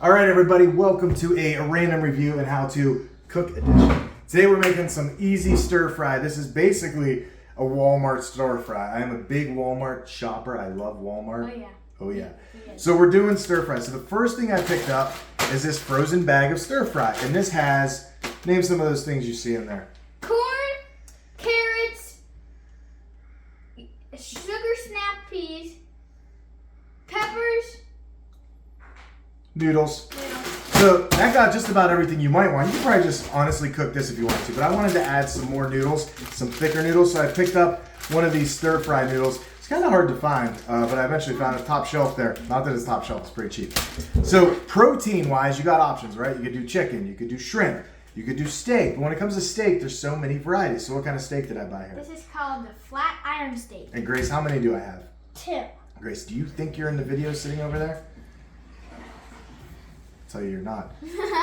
All right, everybody, welcome to a random review and how to cook edition. Today we're making some easy stir fry. This is basically a Walmart stir fry. I am a big Walmart shopper. I love Walmart. Oh yeah. Oh yeah. So we're doing stir fry. So the first thing I picked up is this frozen bag of stir fry. And this has, name some of those things you see in there. Corn, carrots, sugar snap peas, peppers, noodles. So that got just about everything you might want. You can probably just honestly cook this if you want to, but I wanted to add some more noodles, some thicker noodles. So I picked up one of these stir fry noodles. It's kind of hard to find, but I eventually found it top shelf there. Not that it's top shelf, it's pretty cheap. So protein wise, you got options, right? You could do chicken, you could do shrimp, you could do steak. But when it comes to steak, there's so many varieties. So what kind of steak did I buy here? This is called the flat iron steak. And Grace, how many do I have? 2. Grace, do you think you're in the video sitting over there? Tell you you're not.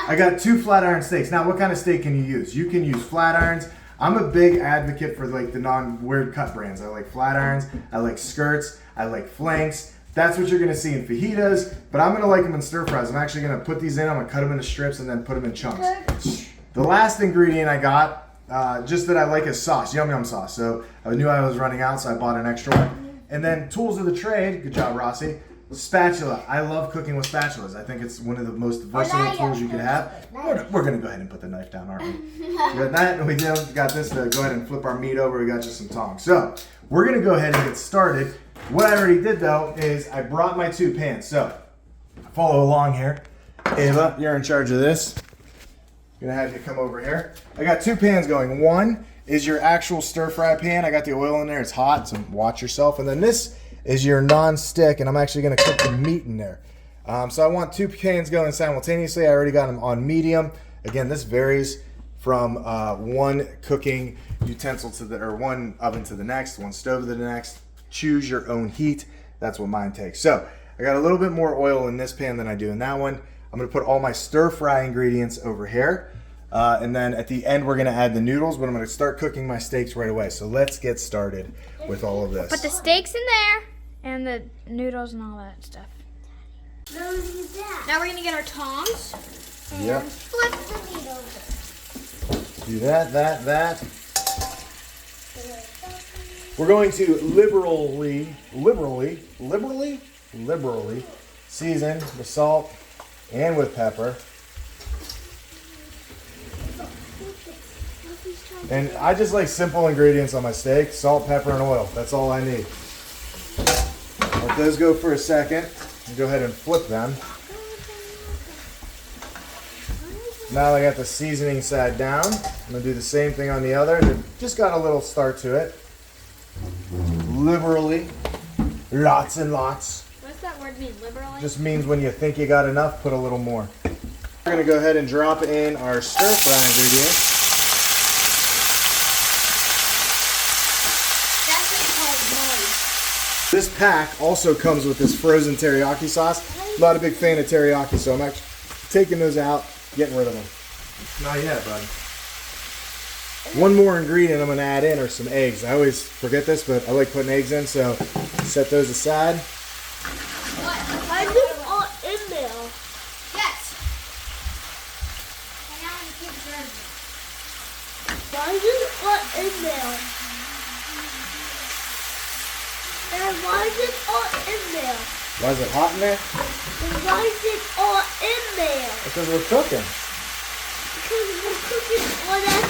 I got 2 flat iron steaks. Now, what kind of steak can you use? You can use flat irons. I'm a big advocate for like the non-weird cut brands. I like flat irons. I like skirts. I like flanks. That's what you're gonna see in fajitas, but I'm gonna like them in stir fries. I'm actually gonna put these in. I'm gonna cut them into strips and then put them in chunks. The last ingredient I got, just that I like, is sauce, yum yum sauce. So I knew I was running out, so I bought an extra one. And then tools of the trade. Good job, Rossi. Spatula. I love cooking with spatulas. I think it's one of the most versatile tools you could have. We're going to go ahead and put the knife down, aren't we? We got that, and we got this to go ahead and flip our meat over. We got just some tongs. So we're going to go ahead and get started. What I already did, though, is I brought my 2 pans. So follow along here. Ava, you're in charge of this. I'm going to have you come over here. I got 2 pans going. One is your actual stir fry pan. I got the oil in there. It's hot, so watch yourself. And then this is your non-stick, and I'm actually going to cook the meat in there. So I want 2 pans going simultaneously. I already got them on medium. Again, this varies from one cooking utensil to the, or one oven to the next, one stove to the next. Choose your own heat. That's what mine takes. So I got a little bit more oil in this pan than I do in that one. I'm going to put all my stir fry ingredients over here. And then at the end, we're going to add the noodles, but I'm going to start cooking my steaks right away. So let's get started with all of this. Put the steaks in there and the noodles and all that stuff. Now we're going to get our tongs and flip the meat over. Do that. We're going to liberally season with salt and with pepper. And I just like simple ingredients on my steak: salt, pepper, and oil. That's all I need. Let those go for a second and go ahead and flip them. Now I got the seasoning side down. I'm going to do the same thing on the other. It just got a little start to it. Liberally. Lots and lots. What's that word mean, liberally? Just means when you think you got enough, put a little more. We're going to go ahead and drop in our stir fry ingredients. This pack also comes with this frozen teriyaki sauce. I'm not a big fan of teriyaki, so I'm actually taking those out, getting rid of them. Not yet, bud. One more ingredient I'm going to add in are some eggs. I always forget this, but I like putting eggs in, so set those aside. Why is it all in there? Yes. And now we keep serving. Why is it all in there? And why is it all in there? Why is it hot in there? And why is it all in there? Because we're cooking. Because we're cooking all that.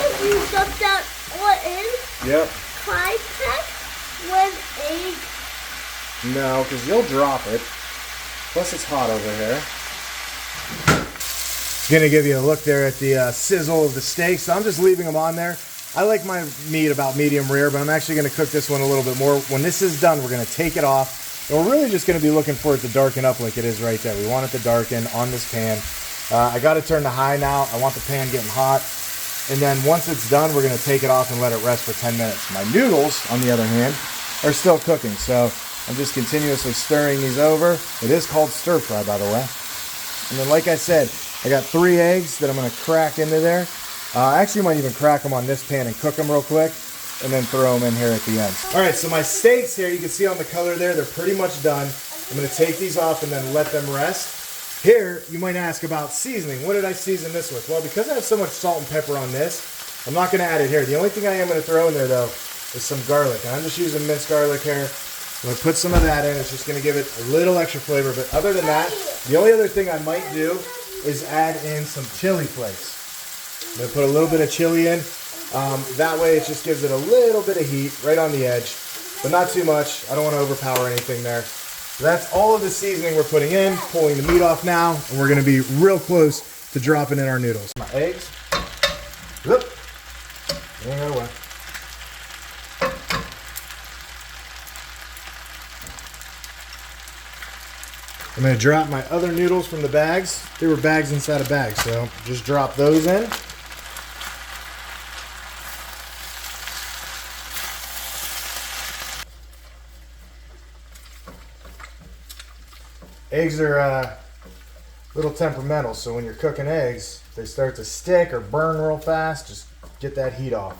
If you dump that all in, Yep. can I pack one egg? No, because you'll drop it. Plus it's hot over here. Gonna give you a look there at the sizzle of the steak. So I'm just leaving them on there. I like my meat about medium rare, but I'm actually going to cook this one a little bit more. When this is done, we're going to take it off. And we're really just going to be looking for it to darken up like it is right there. We want it to darken on this pan. I got it turned to high now. I want the pan getting hot. And then once it's done, we're going to take it off and let it rest for 10 minutes. My noodles, on the other hand, are still cooking. So I'm just continuously stirring these over. It is called stir fry, by the way. And then, like I said, I got 3 eggs that I'm going to crack into there. I actually might even crack them on this pan and cook them real quick, and then throw them in here at the end. All right, so my steaks here, you can see on the color there, they're pretty much done. I'm going to take these off and then let them rest. Here, you might ask about seasoning. What did I season this with? Well, because I have so much salt and pepper on this, I'm not going to add it here. The only thing I am going to throw in there, though, is some garlic. And I'm just using minced garlic here. I'm going to put some of that in. It's just going to give it a little extra flavor. But other than that, the only other thing I might do is add in some chili flakes. I'm going to put a little bit of chili in. That way, it just gives it a little bit of heat right on the edge, but not too much. I don't want to overpower anything there. So that's all of the seasoning we're putting in, pulling the meat off now, and we're going to be real close to dropping in our noodles. My eggs. Whoop. Hang on away. I'm going to drop my other noodles from the bags. There were bags inside of bags, so just drop those in. Eggs are a little temperamental, so when you're cooking eggs, if they start to stick or burn real fast, just get that heat off.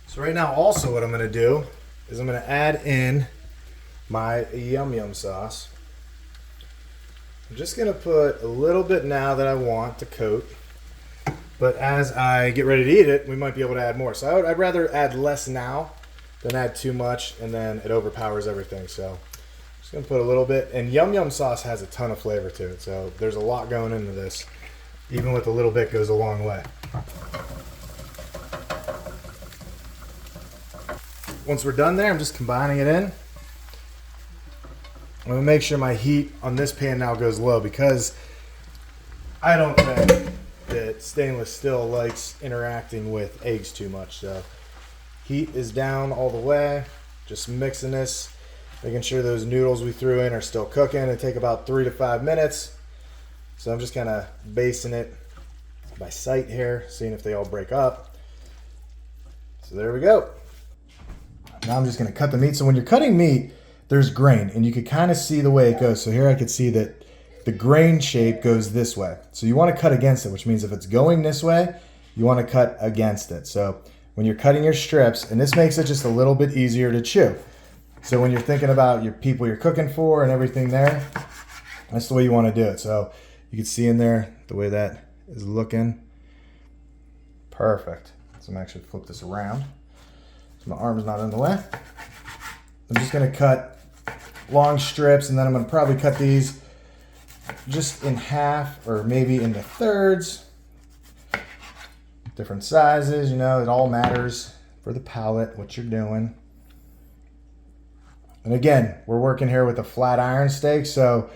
So right now also what I'm going to do is I'm going to add in my yum yum sauce. I'm just going to put a little bit now that I want to coat, but as I get ready to eat it, we might be able to add more. So I'd rather add less now than add too much, and then it overpowers everything. So just gonna put a little bit, and yum yum sauce has a ton of flavor to it, so there's a lot going into this. Even with a little bit goes a long way. Once we're done there, I'm just combining it in. I'm gonna make sure my heat on this pan now goes low, because I don't think that stainless steel likes interacting with eggs too much. So heat is down all the way, just mixing this. Making sure those noodles we threw in are still cooking. It take about 3 to 5 minutes. So I'm just kind of basting it by sight here, seeing if they all break up. So there we go. Now I'm just going to cut the meat. So when you're cutting meat, there's grain, and you can kind of see the way it goes. So here I could see that the grain shape goes this way. So you want to cut against it, which means if it's going this way, you want to cut against it. So when you're cutting your strips, and this makes it just a little bit easier to chew. So when you're thinking about your people you're cooking for and everything there, that's the way you want to do it. So you can see in there the way that is looking. Perfect. So I'm actually flip this around so my arm's not in the way. I'm just going to cut long strips, and then I'm going to probably cut these just in half or maybe into thirds. Different sizes, you know, it all matters for the palate, what you're doing. And again, we're working here with a flat iron steak, so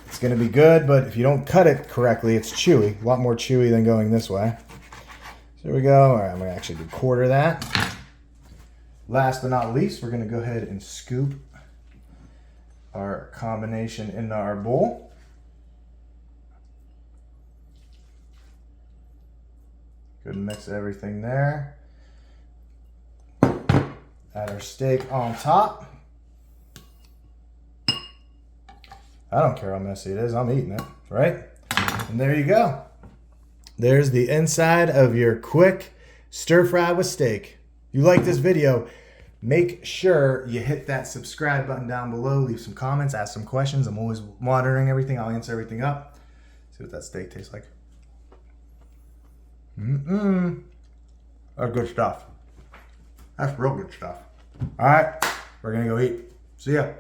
it's going to be good, but if you don't cut it correctly, it's chewy. A lot more chewy than going this way. So there we go. All right, I'm going to actually do quarter that. Last but not least, we're going to go ahead and scoop our combination into our bowl. Good mix everything there. Add our steak on top. I don't care how messy it is, I'm eating it, right? And there you go. There's the inside of your quick stir fry with steak. If you like this video, make sure you hit that subscribe button down below, leave some comments, ask some questions. I'm always monitoring everything, I'll answer everything up. See what that steak tastes like. That's good stuff. That's real good stuff. All right, we're gonna go eat. See ya.